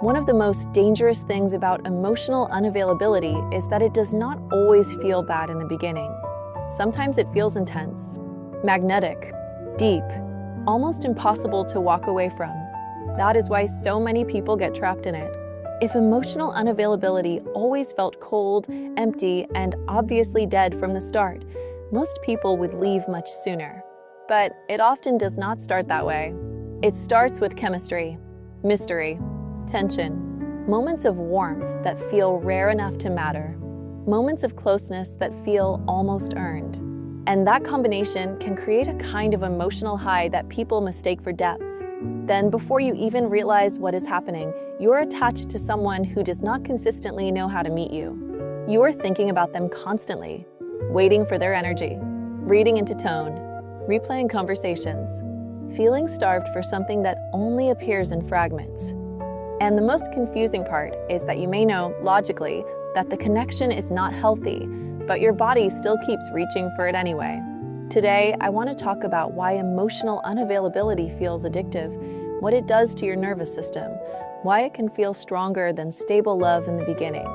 One of the most dangerous things about emotional unavailability is that it does not always feel bad in the beginning. Sometimes it feels intense, magnetic, deep, almost impossible to walk away from. That is why so many people get trapped in it. If emotional unavailability always felt cold, empty, and obviously dead from the start, most people would leave much sooner. But it often does not start that way. It starts with chemistry, mystery, tension, moments of warmth that feel rare enough to matter, moments of closeness that feel almost earned. And that combination can create a kind of emotional high that people mistake for depth. Then, before you even realize what is happening, you're attached to someone who does not consistently know how to meet you. You're thinking about them constantly, waiting for their energy, reading into tone, replaying conversations, feeling starved for something that only appears in fragments. And the most confusing part is that you may know, logically, that the connection is not healthy, but your body still keeps reaching for it anyway. Today, I want to talk about why emotional unavailability feels addictive, what it does to your nervous system, why it can feel stronger than stable love in the beginning,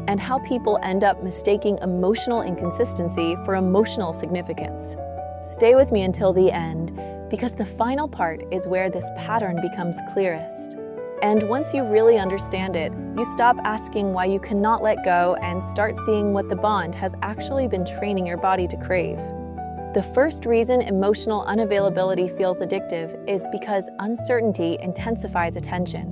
and how people end up mistaking emotional inconsistency for emotional significance. Stay with me until the end, because the final part is where this pattern becomes clearest. And once you really understand it, you stop asking why you cannot let go and start seeing what the bond has actually been training your body to crave. The first reason emotional unavailability feels addictive is because uncertainty intensifies attention.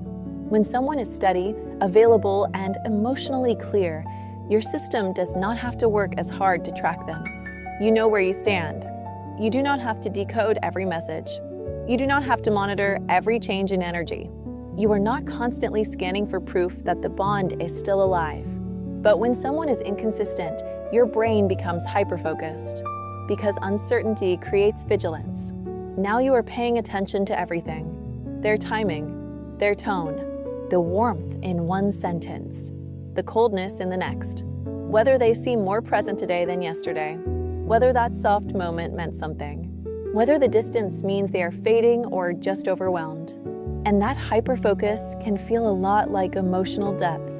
When someone is steady, available, and emotionally clear, your system does not have to work as hard to track them. You know where you stand. You do not have to decode every message. You do not have to monitor every change in energy. You are not constantly scanning for proof that the bond is still alive. But when someone is inconsistent, your brain becomes hyper-focused, because uncertainty creates vigilance. Now you are paying attention to everything: their timing, their tone, the warmth in one sentence, the coldness in the next, whether they seem more present today than yesterday, whether that soft moment meant something, whether the distance means they are fading or just overwhelmed. And that hyper-focus can feel a lot like emotional depth.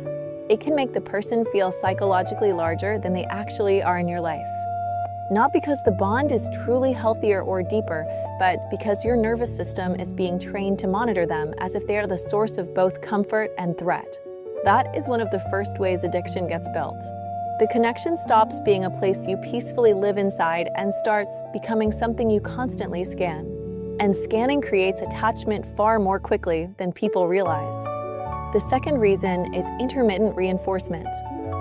It can make the person feel psychologically larger than they actually are in your life. Not because the bond is truly healthier or deeper, but because your nervous system is being trained to monitor them as if they are the source of both comfort and threat. That is one of the first ways addiction gets built. The connection stops being a place you peacefully live inside and starts becoming something you constantly scan. And scanning creates attachment far more quickly than people realize. The second reason is intermittent reinforcement.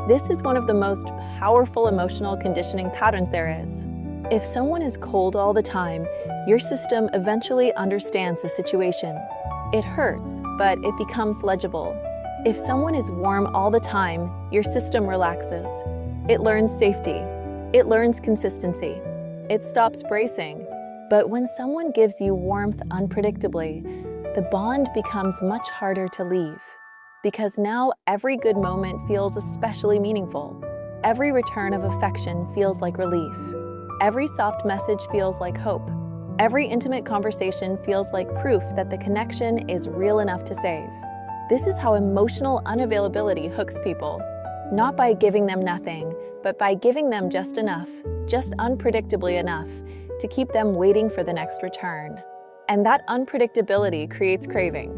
This is one of the most powerful emotional conditioning patterns there is. If someone is cold all the time, your system eventually understands the situation. It hurts, but it becomes legible. If someone is warm all the time, your system relaxes. It learns safety. It learns consistency. It stops bracing. But when someone gives you warmth unpredictably, the bond becomes much harder to leave. Because now every good moment feels especially meaningful. Every return of affection feels like relief. Every soft message feels like hope. Every intimate conversation feels like proof that the connection is real enough to save. This is how emotional unavailability hooks people. Not by giving them nothing, but by giving them just enough, just unpredictably enough, to keep them waiting for the next return. And that unpredictability creates craving.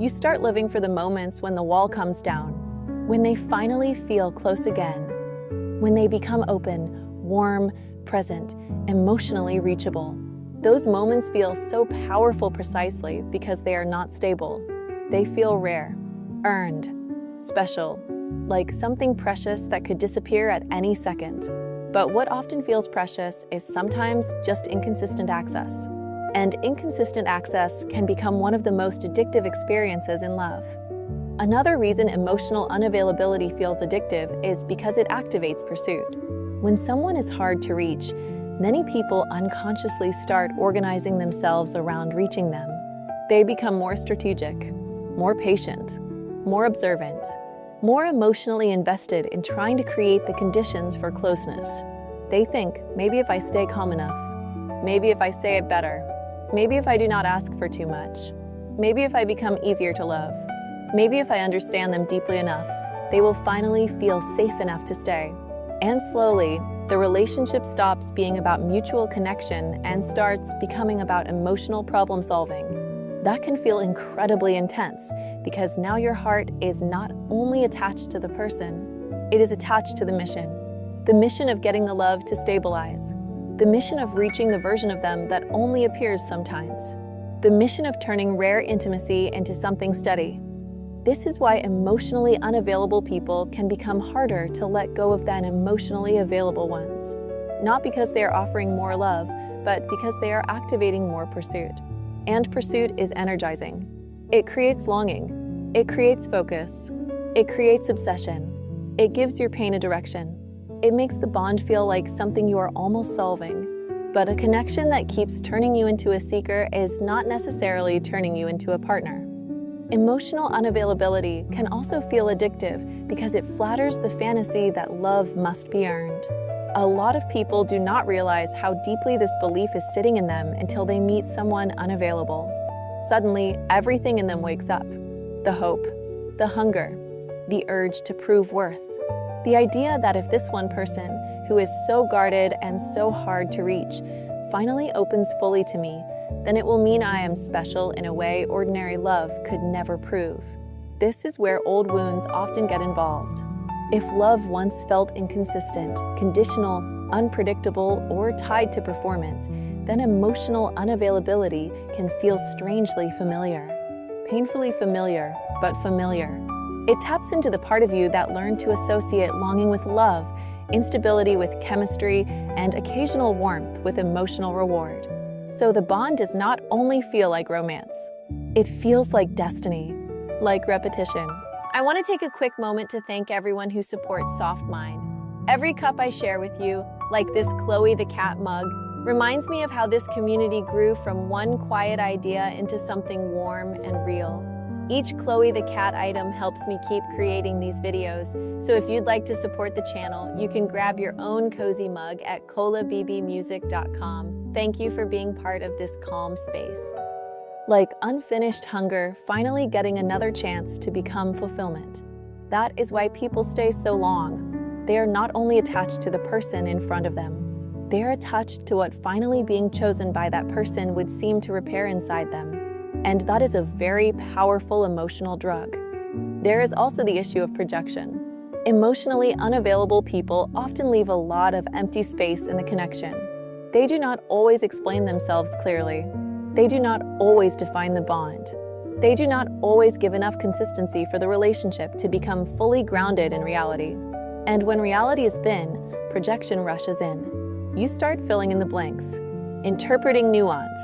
You start living for the moments when the wall comes down, when they finally feel close again, when they become open, warm, present, emotionally reachable. Those moments feel so powerful precisely because they are not stable. They feel rare, earned, special, like something precious that could disappear at any second. But what often feels precious is sometimes just inconsistent access. And inconsistent access can become one of the most addictive experiences in love. Another reason emotional unavailability feels addictive is because it activates pursuit. When someone is hard to reach, many people unconsciously start organizing themselves around reaching them. They become more strategic, more patient, more observant, more emotionally invested in trying to create the conditions for closeness. They think, maybe if I stay calm enough, maybe if I say it better, maybe if I do not ask for too much, maybe if I become easier to love, Maybe if I understand them deeply enough, they will finally feel safe enough to stay. And slowly, the relationship stops being about mutual connection and starts becoming about emotional problem solving. That can feel incredibly intense because now your heart is not only attached to the person, it is attached to the mission. The mission of getting the love to stabilize. The mission of reaching the version of them that only appears sometimes. The mission of turning rare intimacy into something steady. This is why emotionally unavailable people can become harder to let go of than emotionally available ones. Not because they are offering more love, but because they are activating more pursuit. And pursuit is energizing. It creates longing. It creates focus. It creates obsession. It gives your pain a direction. It makes the bond feel like something you are almost solving. But a connection that keeps turning you into a seeker is not necessarily turning you into a partner. Emotional unavailability can also feel addictive because it flatters the fantasy that love must be earned. A lot of people do not realize how deeply this belief is sitting in them until they meet someone unavailable. Suddenly, everything in them wakes up. The hope, the hunger, the urge to prove worth. The idea that if this one person, who is so guarded and so hard to reach, finally opens fully to me, then it will mean I am special in a way ordinary love could never prove. This is where old wounds often get involved. If love once felt inconsistent, conditional, unpredictable, or tied to performance, then emotional unavailability can feel strangely familiar. Painfully familiar, but familiar. It taps into the part of you that learned to associate longing with love, instability with chemistry, and occasional warmth with emotional reward. So the bond does not only feel like romance, it feels like destiny, like repetition. I want to take a quick moment to thank everyone who supports Soft Mind. Every cup I share with you, like this Chloe the Cat mug, reminds me of how this community grew from one quiet idea into something warm and real. Each Chloe the Cat item helps me keep creating these videos, so if you'd like to support the channel, you can grab your own cozy mug at colabbmusic.com. Thank you for being part of this calm space. Like unfinished hunger finally getting another chance to become fulfillment. That is why people stay so long. They are not only attached to the person in front of them, they are attached to what finally being chosen by that person would seem to repair inside them. And that is a very powerful emotional drug. There is also the issue of projection. Emotionally unavailable people often leave a lot of empty space in the connection. They do not always explain themselves clearly. They do not always define the bond. They do not always give enough consistency for the relationship to become fully grounded in reality. And when reality is thin, projection rushes in. You start filling in the blanks, interpreting nuance,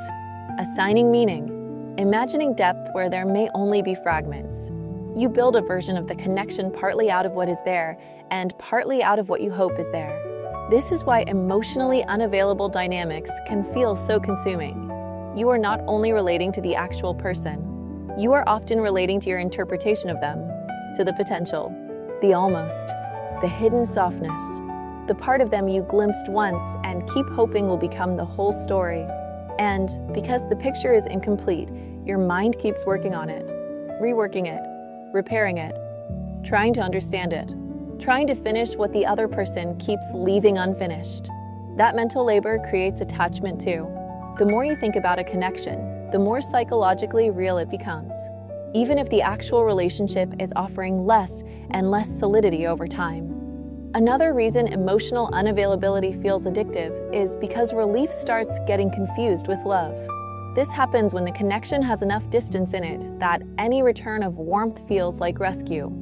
assigning meaning, imagining depth where there may only be fragments. You build a version of the connection partly out of what is there and partly out of what you hope is there. This is why emotionally unavailable dynamics can feel so consuming. You are not only relating to the actual person, you are often relating to your interpretation of them, to the potential, the almost, the hidden softness, the part of them you glimpsed once and keep hoping will become the whole story. And because the picture is incomplete, your mind keeps working on it, reworking it, repairing it, trying to understand it, trying to finish what the other person keeps leaving unfinished. That mental labor creates attachment too. The more you think about a connection, the more psychologically real it becomes, even if the actual relationship is offering less and less solidity over time. Another reason emotional unavailability feels addictive is because relief starts getting confused with love. This happens when the connection has enough distance in it that any return of warmth feels like rescue.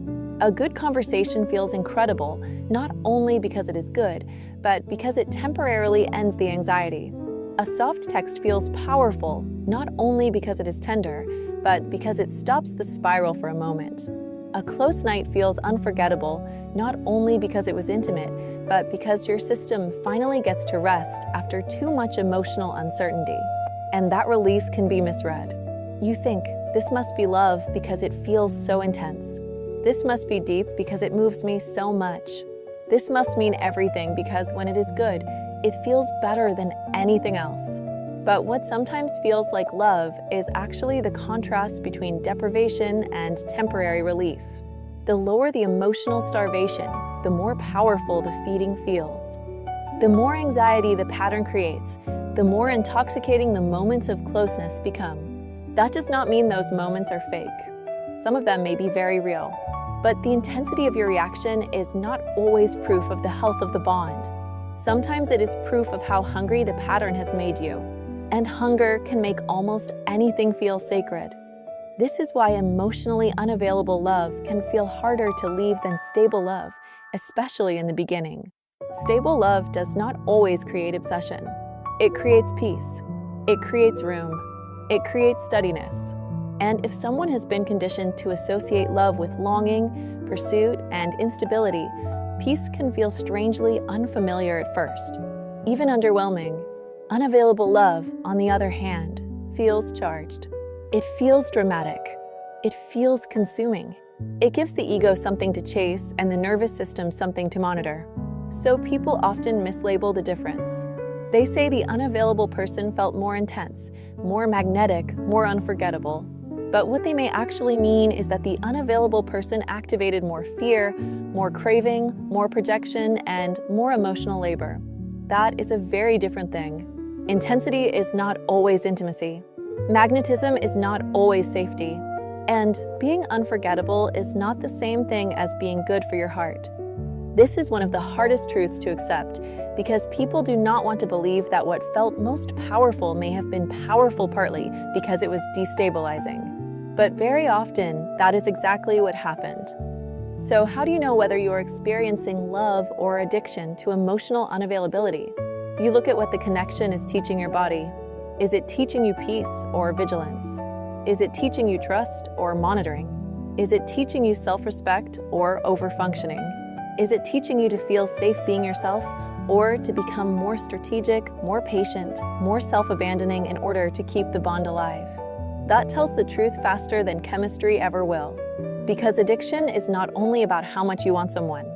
A good conversation feels incredible, not only because it is good, but because it temporarily ends the anxiety. A soft text feels powerful, not only because it is tender, but because it stops the spiral for a moment. A close night feels unforgettable, not only because it was intimate, but because your system finally gets to rest after too much emotional uncertainty. And that relief can be misread. You think, this must be love because it feels so intense. This must be deep because it moves me so much. This must mean everything because when it is good, it feels better than anything else. But what sometimes feels like love is actually the contrast between deprivation and temporary relief. The lower the emotional starvation, the more powerful the feeding feels. The more anxiety the pattern creates, the more intoxicating the moments of closeness become. That does not mean those moments are fake. Some of them may be very real, but the intensity of your reaction is not always proof of the health of the bond. Sometimes it is proof of how hungry the pattern has made you. And hunger can make almost anything feel sacred. This is why emotionally unavailable love can feel harder to leave than stable love, especially in the beginning. Stable love does not always create obsession. It creates peace. It creates room. It creates steadiness. And if someone has been conditioned to associate love with longing, pursuit, and instability, peace can feel strangely unfamiliar at first, even underwhelming. Unavailable love, on the other hand, feels charged. It feels dramatic. It feels consuming. It gives the ego something to chase and the nervous system something to monitor. So people often mislabel the difference. They say the unavailable person felt more intense, more magnetic, more unforgettable. But what they may actually mean is that the unavailable person activated more fear, more craving, more projection, and more emotional labor. That is a very different thing. Intensity is not always intimacy. Magnetism is not always safety. And being unforgettable is not the same thing as being good for your heart. This is one of the hardest truths to accept because people do not want to believe that what felt most powerful may have been powerful partly because it was destabilizing. But very often, that is exactly what happened. So how do you know whether you are experiencing love or addiction to emotional unavailability? You look at what the connection is teaching your body. Is it teaching you peace or vigilance? Is it teaching you trust or monitoring? Is it teaching you self-respect or over-functioning? Is it teaching you to feel safe being yourself or to become more strategic, more patient, more self-abandoning in order to keep the bond alive? That tells the truth faster than chemistry ever will. Because addiction is not only about how much you want someone.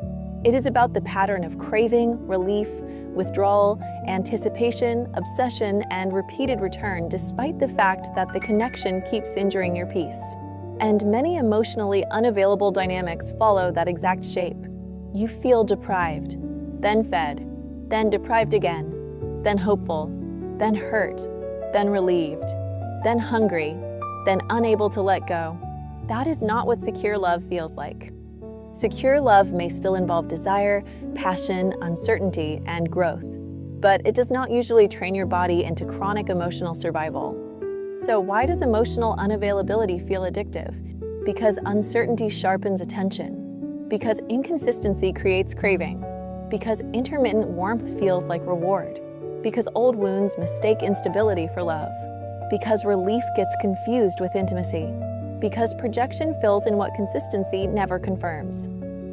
It is about the pattern of craving, relief, withdrawal, anticipation, obsession, and repeated return despite the fact that the connection keeps injuring your peace. And many emotionally unavailable dynamics follow that exact shape. You feel deprived, then fed, then deprived again, then hopeful, then hurt, then relieved, then hungry, then unable to let go. That is not what secure love feels like. Secure love may still involve desire, passion, uncertainty, and growth, but it does not usually train your body into chronic emotional survival. So why does emotional unavailability feel addictive? Because uncertainty sharpens attention. Because inconsistency creates craving. Because intermittent warmth feels like reward. Because old wounds mistake instability for love. Because relief gets confused with intimacy. Because projection fills in what consistency never confirms.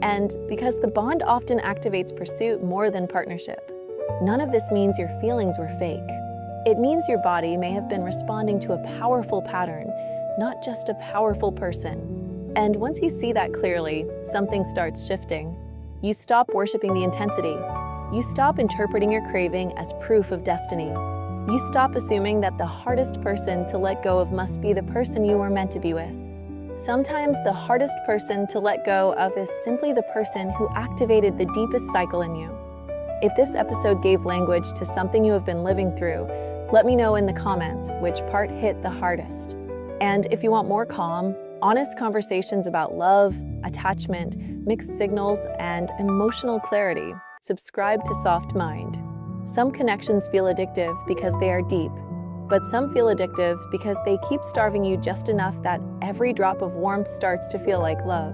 And because the bond often activates pursuit more than partnership. None of this means your feelings were fake. It means your body may have been responding to a powerful pattern, not just a powerful person. And once you see that clearly, something starts shifting. You stop worshiping the intensity. You stop interpreting your craving as proof of destiny. You stop assuming that the hardest person to let go of must be the person you were meant to be with. Sometimes the hardest person to let go of is simply the person who activated the deepest cycle in you. If this episode gave language to something you have been living through, let me know in the comments which part hit the hardest. And if you want more calm, honest conversations about love, attachment, mixed signals, and emotional clarity, subscribe to Soft Mind. Some connections feel addictive because they are deep, but some feel addictive because they keep starving you just enough that every drop of warmth starts to feel like love.